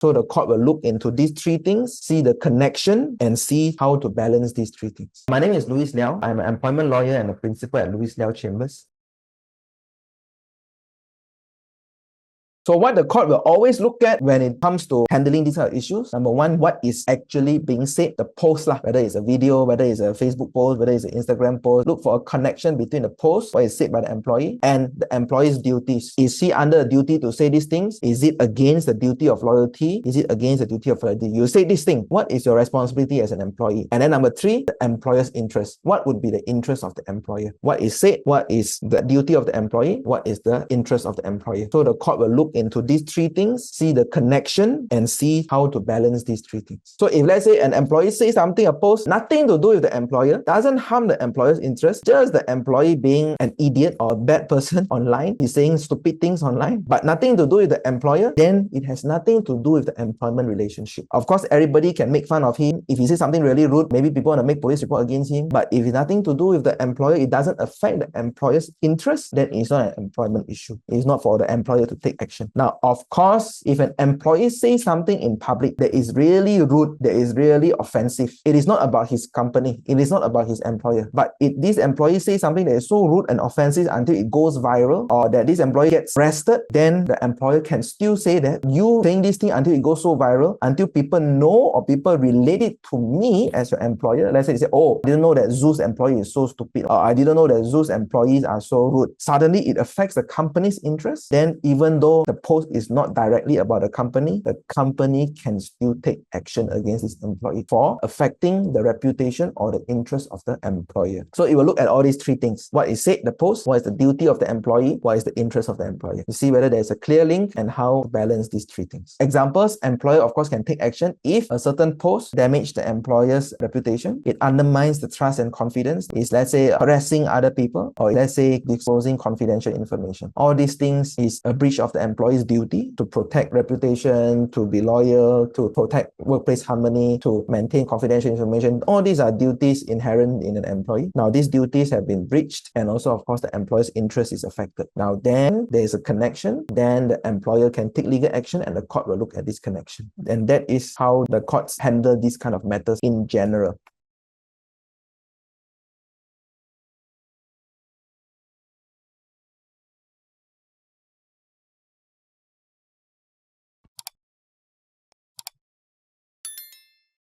So the court will look into these three things, see the connection, and see how to balance these three things. My name is Louis Liaw. I'm an employment lawyer and a principal at Louis Liaw Chambers. So what the court will always look at when it comes to handling these kind of issues, number one, what is actually being said, the post lah, whether it's a video, whether it's a Facebook post, whether it's an Instagram post. Look for a connection between the post, what is said by the employee, and the employee's duties. Is he under a duty to say these things? Is it against the duty of loyalty? Is it against the duty of loyalty? You say this thing. What is your responsibility as an employee? And then number three, the employer's interest. What would be the interest of the employer? What is said? What is the duty of the employee? What is the interest of the employer? So the court will look into these three things, see the connection, and see how to balance these three things. So if let's say an employee says something, a post, nothing to do with the employer, doesn't harm the employer's interest, just the employee being an idiot or a bad person online, he's saying stupid things online, but nothing to do with the employer, then it has nothing to do with the employment relationship. Of course, everybody can make fun of him. If he says something really rude, maybe people want to make police report against him, but if it's nothing to do with the employer, it doesn't affect the employer's interest, then it's not an employment issue. It's not for the employer to take action. Now, of course, if an employee says something in public that is really rude, that is really offensive, it is not about his company, it is not about his employer. But if this employee says something that is so rude and offensive until it goes viral, or that this employee gets arrested, then the employer can still say that you saying this thing until it goes so viral, until people know or people relate it to me as your employer. Let's say they say, oh, I didn't know that Zoo's employee is so stupid, or I didn't know that Zoo's employees are so rude. Suddenly it affects the company's interest. Then even though the post is not directly about the company can still take action against this employee for affecting the reputation or the interest of the employer. So it will look at all these three things. What is said, the post, what is the duty of the employee, what is the interest of the employer. To see whether there's a clear link and how to balance these three things. Examples, employer of course can take action if a certain post damages the employer's reputation, it undermines the trust and confidence, is let's say harassing other people, or let's say disclosing confidential information. All these things is a breach of the employee's duty to protect reputation, to be loyal, to protect workplace harmony, to maintain confidential information. All these are duties inherent in an employee. Now, these duties have been breached, and also, of course, the employer's interest is affected. Now, then there is a connection. Then the employer can take legal action, and the court will look at this connection. And that is how the courts handle these kind of matters in general.